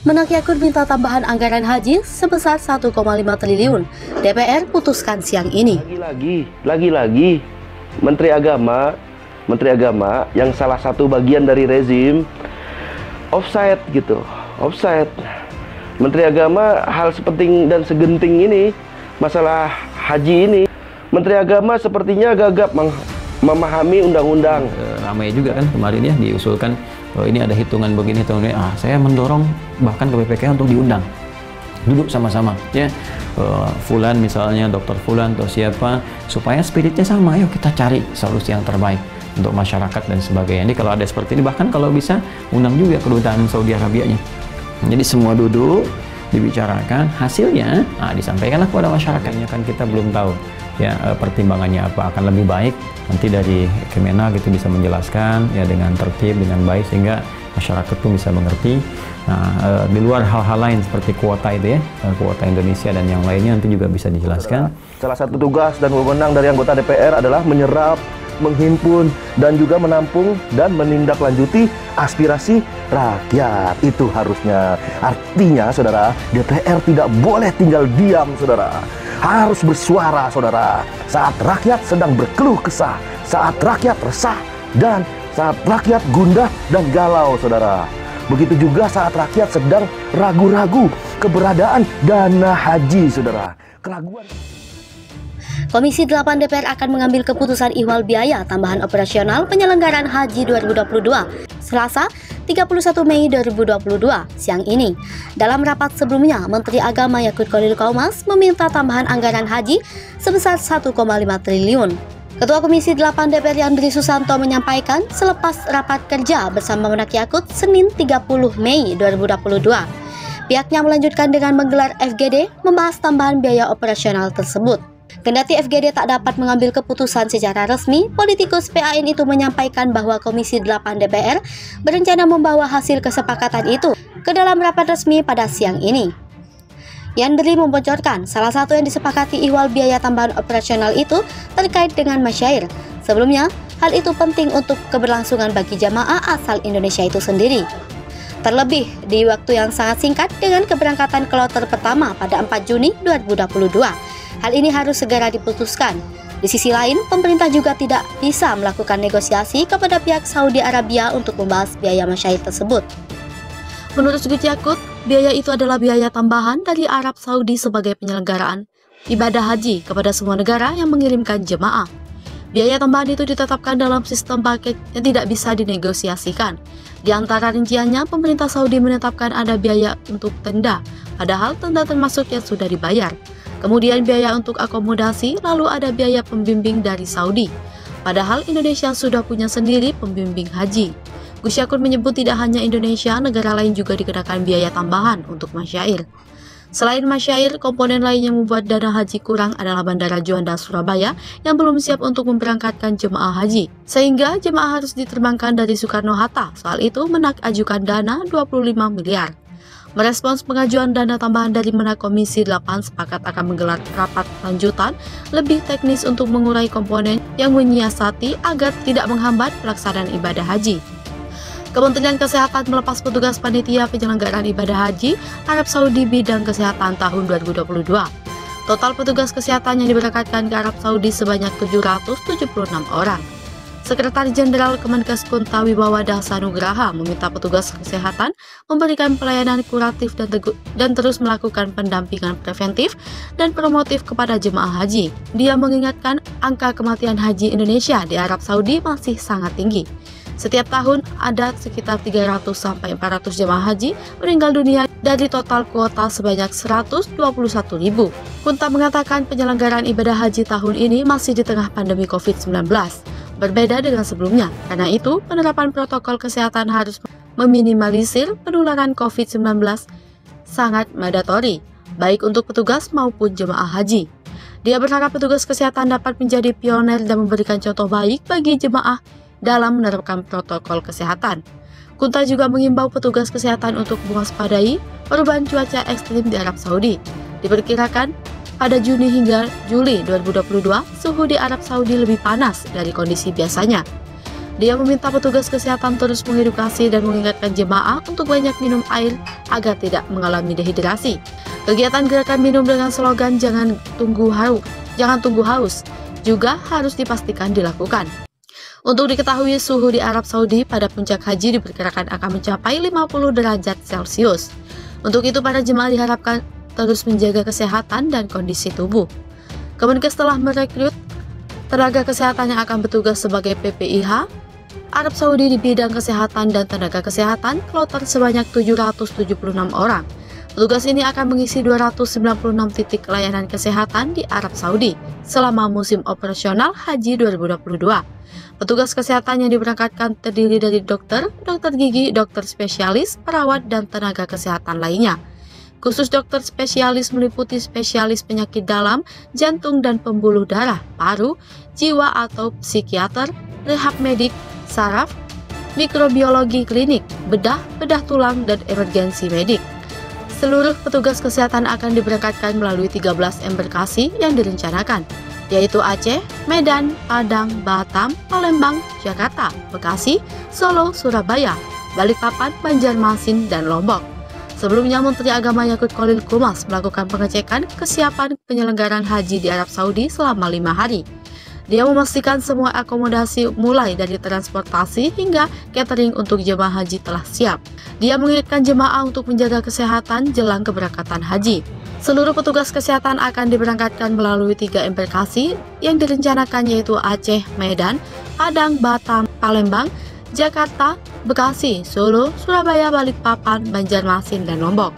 Menak Yakut minta tambahan anggaran haji sebesar 1,5 triliun. DPR putuskan siang ini. Lagi-lagi Menteri Agama yang salah satu bagian dari rezim offside gitu. Offside. Menteri Agama hal sepenting dan segenting ini, masalah haji ini, Menteri Agama sepertinya gagap memahami undang-undang. Ramai juga kan kemarin ya diusulkan ini ada hitungan begini, hitungan ini. Saya mendorong bahkan ke BPK untuk diundang, duduk sama-sama ya, Fulan misalnya, Dokter Fulan atau siapa, supaya spiritnya sama. Yuk kita cari solusi yang terbaik untuk masyarakat dan sebagainya. Jadi kalau ada seperti ini, bahkan kalau bisa undang juga kedutaan Saudi Arabianya. Jadi semua duduk, dibicarakan, hasilnya disampaikanlah kepada masyarakatnya. Kan kita belum tahu ya pertimbangannya apa, akan lebih baik nanti dari Kemenak gitu bisa menjelaskan ya dengan tertib, dengan baik, sehingga masyarakat pun bisa mengerti. Nah, di luar hal-hal lain seperti kuota itu ya, kuota Indonesia dan yang lainnya nanti juga bisa dijelaskan. Salah satu tugas dan wewenang dari anggota DPR adalah menyerap, menghimpun, dan juga menampung dan menindaklanjuti aspirasi rakyat. Itu harusnya. Artinya, saudara, DPR tidak boleh tinggal diam, saudara. Harus bersuara, saudara. Saat rakyat sedang berkeluh kesah, saat rakyat resah, dan saat rakyat gundah dan galau, saudara. Begitu juga saat rakyat sedang ragu-ragu keberadaan dana haji, saudara. Keraguan. Komisi 8 DPR akan mengambil keputusan ihwal biaya tambahan operasional penyelenggaraan haji 2022 Selasa 31 Mei 2022 siang ini. Dalam rapat sebelumnya, Menteri Agama Yakut Khalil Qomas meminta tambahan anggaran haji sebesar 1,5 triliun. Ketua Komisi 8 DPR Yandri Susanto menyampaikan selepas rapat kerja bersama Menak Yakut Senin 30 Mei 2022. Pihaknya melanjutkan dengan menggelar FGD membahas tambahan biaya operasional tersebut. Kendati FGD tak dapat mengambil keputusan secara resmi, politikus PAN itu menyampaikan bahwa Komisi 8 DPR berencana membawa hasil kesepakatan itu ke dalam rapat resmi pada siang ini. Yandri membocorkan salah satu yang disepakati ihwal biaya tambahan operasional itu terkait dengan masyair. Sebelumnya, hal itu penting untuk keberlangsungan bagi jamaah asal Indonesia itu sendiri. Terlebih di waktu yang sangat singkat dengan keberangkatan kloter pertama pada 4 Juni 2022. Hal ini harus segera diputuskan. Di sisi lain, pemerintah juga tidak bisa melakukan negosiasi kepada pihak Saudi Arabia untuk membahas biaya masyair tersebut. Menurut Gus Yakut, biaya itu adalah biaya tambahan dari Arab Saudi sebagai penyelenggaraan ibadah haji kepada semua negara yang mengirimkan jemaah. Biaya tambahan itu ditetapkan dalam sistem paket yang tidak bisa dinegosiasikan. Di antara rinciannya, pemerintah Saudi menetapkan ada biaya untuk tenda, padahal tenda termasuk yang sudah dibayar. Kemudian biaya untuk akomodasi, lalu ada biaya pembimbing dari Saudi. Padahal Indonesia sudah punya sendiri pembimbing haji. Gus Yakut menyebut tidak hanya Indonesia, negara lain juga dikenakan biaya tambahan untuk masyair. Selain masyair, komponen lain yang membuat dana haji kurang adalah Bandara Juanda Surabaya yang belum siap untuk memberangkatkan jemaah haji. Sehingga jemaah harus diterbangkan dari Soekarno-Hatta. Soal itu Menak ajukan dana 25 miliar. Merespons pengajuan dana tambahan dari Menak, Komisi 8 sepakat akan menggelar rapat lanjutan lebih teknis untuk mengurai komponen yang menyiasati agar tidak menghambat pelaksanaan ibadah haji. Kementerian Kesehatan melepas petugas panitia penyelenggaraan ibadah haji Arab Saudi bidang kesehatan tahun 2022. Total petugas kesehatan yang diberangkatkan ke Arab Saudi sebanyak 776 orang. Sekretaris Jenderal Kemenkes Kunta Wibawa Dasanugraha meminta petugas kesehatan memberikan pelayanan kuratif dan terus melakukan pendampingan preventif dan promotif kepada jemaah haji. Dia mengingatkan angka kematian haji Indonesia di Arab Saudi masih sangat tinggi. Setiap tahun ada sekitar 300-400 jemaah haji meninggal dunia dari total kuota sebanyak 121.000. Kunta mengatakan penyelenggaraan ibadah haji tahun ini masih di tengah pandemi COVID-19. Berbeda dengan sebelumnya, karena itu penerapan protokol kesehatan harus meminimalisir penularan COVID-19 sangat mandatori, baik untuk petugas maupun jemaah haji. Dia berharap petugas kesehatan dapat menjadi pioner dan memberikan contoh baik bagi jemaah dalam menerapkan protokol kesehatan. Kunta juga mengimbau petugas kesehatan untuk mewaspadai perubahan cuaca ekstrim di Arab Saudi. Diperkirakan pada Juni hingga Juli 2022, suhu di Arab Saudi lebih panas dari kondisi biasanya. Dia meminta petugas kesehatan terus mengedukasi dan mengingatkan jemaah untuk banyak minum air agar tidak mengalami dehidrasi. Kegiatan gerakan minum dengan slogan jangan tunggu haus juga harus dipastikan dilakukan. Untuk diketahui, suhu di Arab Saudi pada puncak haji diperkirakan akan mencapai 50 derajat Celcius. Untuk itu, para jemaah diharapkan terus menjaga kesehatan dan kondisi tubuh. Kemenkes telah merekrut tenaga kesehatan yang akan bertugas sebagai PPIH Arab Saudi di bidang kesehatan dan tenaga kesehatan kloter sebanyak 776 orang. Petugas ini akan mengisi 296 titik layanan kesehatan di Arab Saudi selama musim operasional Haji 2022. Petugas kesehatan yang diberangkatkan terdiri dari dokter, dokter gigi, dokter spesialis, perawat, dan tenaga kesehatan lainnya. Khusus dokter spesialis meliputi spesialis penyakit dalam, jantung dan pembuluh darah, paru, jiwa atau psikiater, rehab medik, saraf, mikrobiologi klinik, bedah tulang, dan emergensi medik. Seluruh petugas kesehatan akan diberangkatkan melalui 13 embarkasi yang direncanakan, yaitu Aceh, Medan, Padang, Batam, Palembang, Jakarta, Bekasi, Solo, Surabaya, Balikpapan, Banjarmasin, dan Lombok. Sebelumnya, Menteri Agama Yakut Khalil Qumas melakukan pengecekan kesiapan penyelenggaraan haji di Arab Saudi selama 5 hari. Dia memastikan semua akomodasi mulai dari transportasi hingga catering untuk jemaah haji telah siap. Dia mengingatkan jemaah untuk menjaga kesehatan jelang keberangkatan haji. Seluruh petugas kesehatan akan diberangkatkan melalui 3 embarkasi yang direncanakan, yaitu Aceh, Medan, Padang, Batam, Palembang, Jakarta, Bekasi, Solo, Surabaya, Balikpapan, Banjarmasin, dan Lombok.